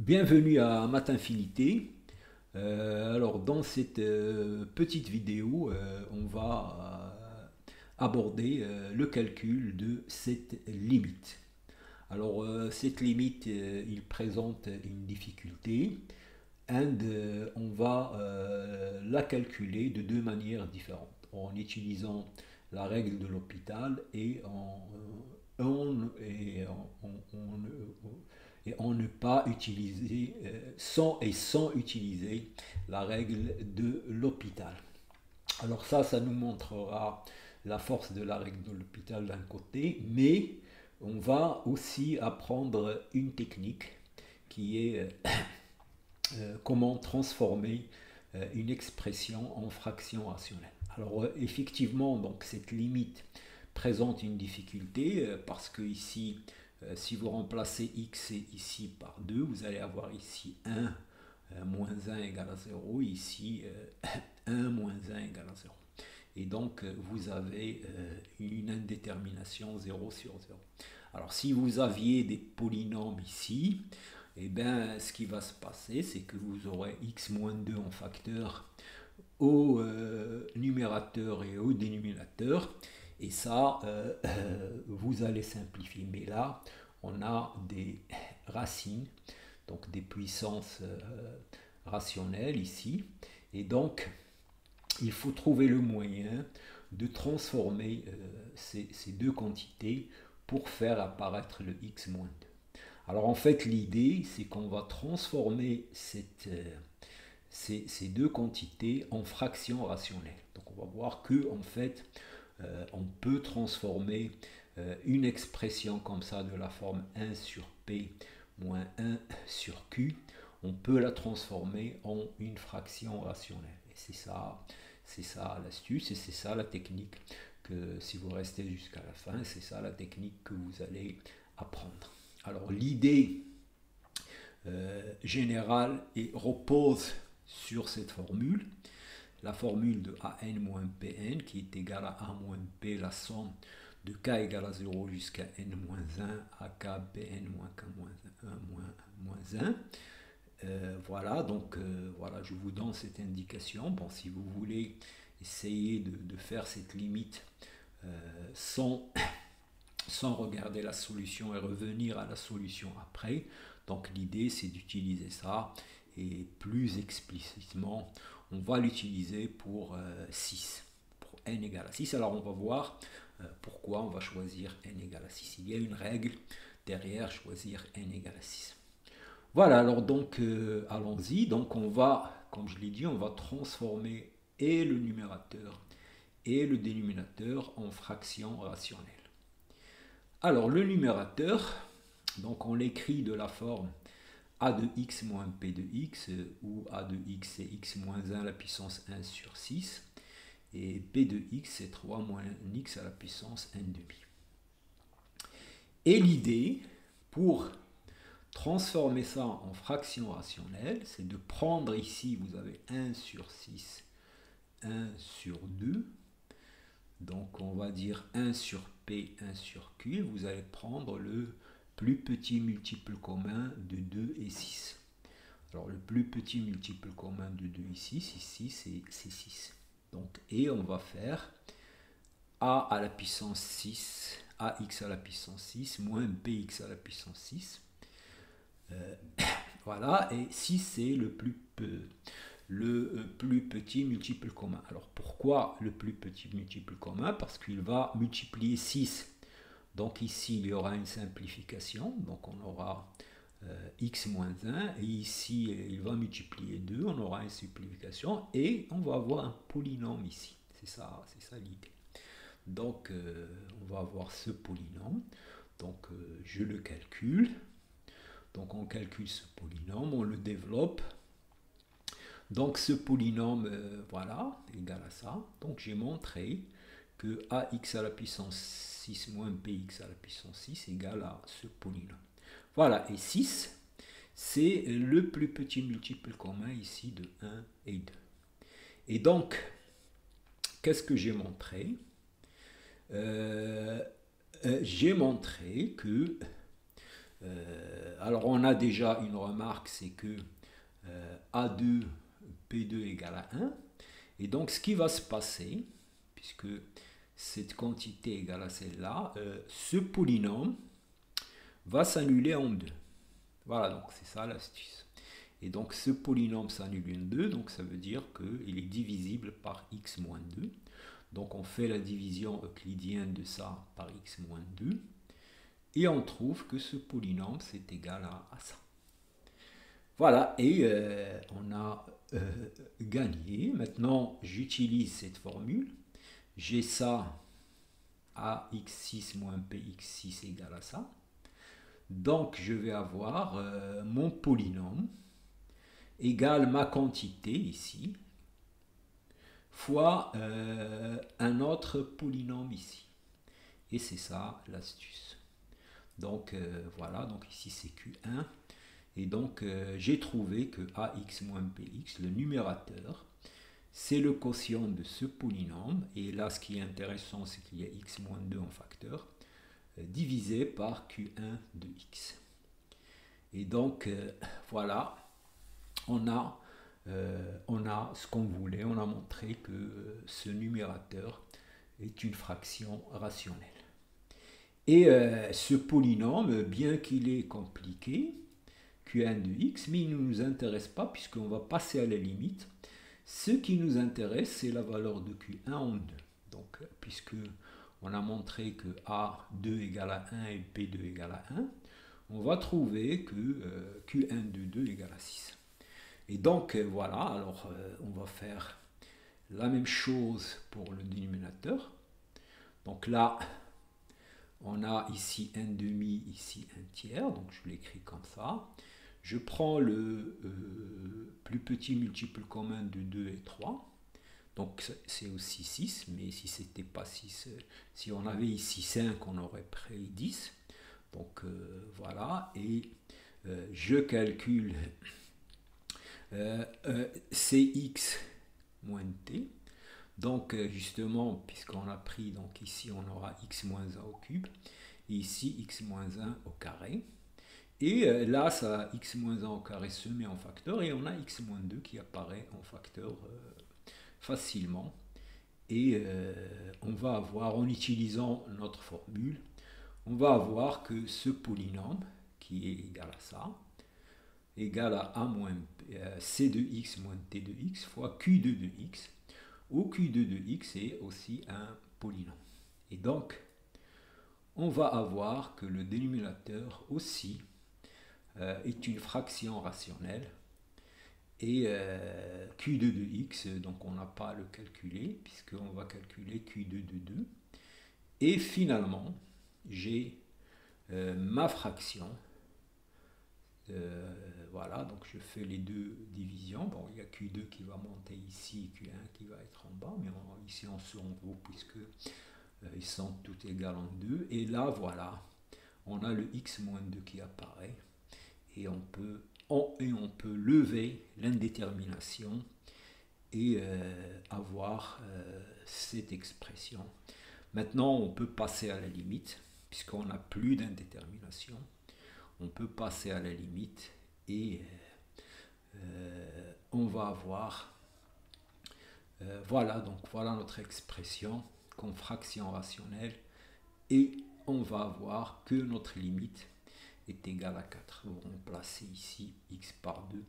Bienvenue à Math Infinité. Alors dans cette petite vidéo, on va aborder le calcul de cette limite. Alors cette limite, il présente une difficulté et on va la calculer de deux manières différentes, en utilisant la règle de l'hôpital et en ne pas utiliser sans utiliser la règle de l'hôpital. Alors ça nous montrera la force de la règle de l'hôpital d'un côté, mais on va aussi apprendre une technique qui est comment transformer une expression en fraction rationnelle. Alors effectivement, donc cette limite présente une difficulté parce que ici, si vous remplacez x ici par 2, vous allez avoir ici 1 moins 1 égale à 0, ici 1 moins 1 égale à 0. Et donc vous avez une indétermination 0 sur 0. Alors si vous aviez des polynômes ici, et bien ce qui va se passer, c'est que vous aurez x moins 2 en facteur au numérateur et au dénominateur. Et ça, vous allez simplifier. Mais là, on a des racines, donc des puissances rationnelles ici. Et donc, il faut trouver le moyen de transformer ces deux quantités pour faire apparaître le x moins 2. Alors en fait, l'idée, c'est qu'on va transformer ces deux quantités en fractions rationnelles. Donc on va voir que en fait, on peut transformer une expression comme ça de la forme 1 sur p moins 1 sur q, on peut la transformer en une fraction rationnelle. Et c'est ça l'astuce et c'est ça la technique que si vous restez jusqu'à la fin, c'est ça la technique que vous allez apprendre. Alors l'idée générale repose sur cette formule, la formule de an moins pn qui est égale à a moins p, la somme de k égale à 0 jusqu'à n moins 1 à k pn moins k moins 1. Voilà, donc voilà, je vous donne cette indication. Bon, si vous voulez essayer de faire cette limite sans regarder la solution et revenir à la solution après. Donc l'idée c'est d'utiliser ça et plus explicitement on va l'utiliser pour 6, pour n égale à 6. Alors on va voir pourquoi on va choisir n égale à 6. Il y a une règle derrière choisir n égale à 6. Voilà, alors donc allons-y. Donc on va, comme je l'ai dit, on va transformer et le numérateur et le dénominateur en fractions rationnelles. Alors le numérateur, donc on l'écrit de la forme a de x moins p de x, où a de x c'est x moins 1 à la puissance 1 sur 6, et p de x c'est 3 moins x à la puissance 1 demi. Et l'idée, pour transformer ça en fraction rationnelle, c'est de prendre ici, vous avez 1 sur 6, 1 sur 2, donc on va dire 1 sur p, 1 sur q, vous allez prendre le plus petit multiple commun de 2 et 6. Alors le plus petit multiple commun de 2 ici, c'est 6. Donc, et on va faire a à la puissance 6, ax à la puissance 6, moins bx à la puissance 6. Voilà, et 6 c'est le plus petit multiple commun. Alors pourquoi le plus petit multiple commun? Parce qu'il va multiplier 6. Donc ici il y aura une simplification, donc on aura x moins 1, et ici il va multiplier 2, on aura une simplification, et on va avoir un polynôme ici. C'est ça l'idée. Donc on va avoir ce polynôme, donc je le calcule. Donc on calcule ce polynôme, on le développe. Donc ce polynôme, voilà, égal à ça. Donc j'ai montré que ax à la puissance 6 moins bx à la puissance 6 égale à ce polynôme. Voilà, et 6, c'est le plus petit multiple commun ici de 1 et 2. Et donc, qu'est-ce que j'ai montré? J'ai montré que Alors on a déjà une remarque, c'est que A2, P2 égale à 1. Et donc ce qui va se passer, puisque cette quantité égale à celle-là, ce polynôme va s'annuler en 2. Voilà, donc c'est ça l'astuce. Et donc ce polynôme s'annule en 2, donc ça veut dire qu'il est divisible par x moins 2. Donc on fait la division euclidienne de ça par x moins 2. Et on trouve que ce polynôme c'est égal à ça. Voilà, et on a gagné. Maintenant, j'utilise cette formule. J'ai ça, ax6 moins px6 égale à ça. Donc, je vais avoir mon polynôme égale ma quantité ici, fois un autre polynôme ici. Et c'est ça l'astuce. Donc, voilà, donc ici c'est Q1. Et donc, j'ai trouvé que ax moins px, le numérateur, c'est le quotient de ce polynôme. Et là, ce qui est intéressant, c'est qu'il y a x moins 2 en facteur, divisé par q1 de x. Et donc, voilà, on a ce qu'on voulait. On a montré que ce numérateur est une fraction rationnelle. Et ce polynôme, bien qu'il est compliqué, Q1 de x, mais il ne nous intéresse pas puisqu'on va passer à la limite. Ce qui nous intéresse, c'est la valeur de Q1 en 2. Donc, puisque on a montré que A2 égale à 1 et P2 égale à 1, on va trouver que Q1 de 2 égale à 6. Et donc, voilà, alors on va faire la même chose pour le dénominateur. Donc là, on a ici un demi, ici un tiers, donc je l'écris comme ça. Je prends le plus petit multiple commun de 2 et 3. Donc c'est aussi 6, mais si c'était pas 6, si on avait ici 5, on aurait pris 10. Donc voilà, et je calcule Cx moins t. Donc justement, puisqu'on a pris, donc ici on aura x moins 1 au cube, et ici x moins 1 au carré. Et là, ça x moins 1 au carré se met en facteur, et on a x moins 2 qui apparaît en facteur facilement. Et on va avoir, en utilisant notre formule, on va avoir que ce polynôme, qui est égal à ça, égal à a moins c de x moins t de x fois q2 de x, où q2 de x est aussi un polynôme. Et donc, on va avoir que le dénominateur aussi est une fraction rationnelle. Et Q2 de x, donc on n'a pas à le calculer, puisqu'on va calculer Q2 de 2. Et finalement, j'ai ma fraction. Voilà, donc je fais les deux divisions. Bon, il y a Q2 qui va monter ici, Q1 qui va être en bas, mais ici on se regroupe puisque ils sont tous égales en 2. Et là, voilà, on a le x moins 2 qui apparaît. Et on peut lever l'indétermination et avoir cette expression. Maintenant, on peut passer à la limite, puisqu'on n'a plus d'indétermination. On peut passer à la limite et on va avoir, voilà, donc voilà notre expression comme fraction rationnelle, et on va avoir que notre limite est égal à 4. Vous remplacez ici x par 2.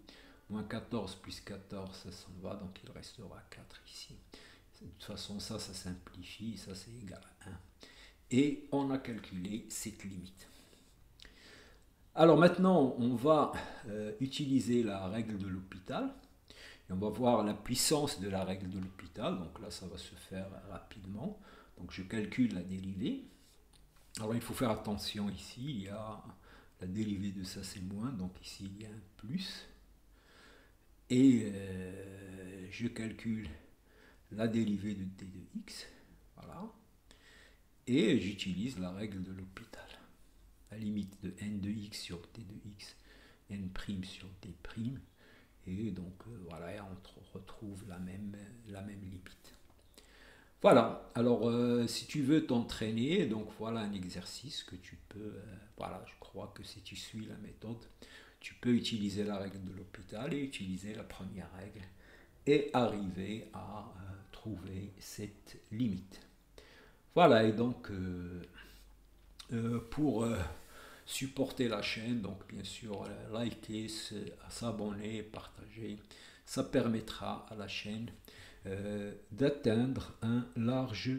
Moins 14 plus 14, ça s'en va, donc il restera 4 ici. De toute façon, ça simplifie, ça c'est égal à 1. Et on a calculé cette limite. Alors maintenant, on va utiliser la règle de L'Hopital. Et on va voir la puissance de la règle de L'Hopital. Donc là, ça va se faire rapidement. Donc je calcule la dérivée. Alors il faut faire attention ici, il y a la dérivée de ça c'est moins, donc ici il y a un plus. Et je calcule la dérivée de t de x, voilà. Et j'utilise la règle de L'Hopital. La limite de n de x sur t de x, n' sur t'. Et donc voilà, on retrouve la même limite. Voilà, alors si tu veux t'entraîner, donc voilà un exercice que tu peux, voilà, je crois que si tu suis la méthode, tu peux utiliser la règle de l'hôpital et utiliser la première règle et arriver à trouver cette limite. Voilà, et donc pour supporter la chaîne, donc bien sûr liker, s'abonner, partager, ça permettra à la chaîne d'atteindre un large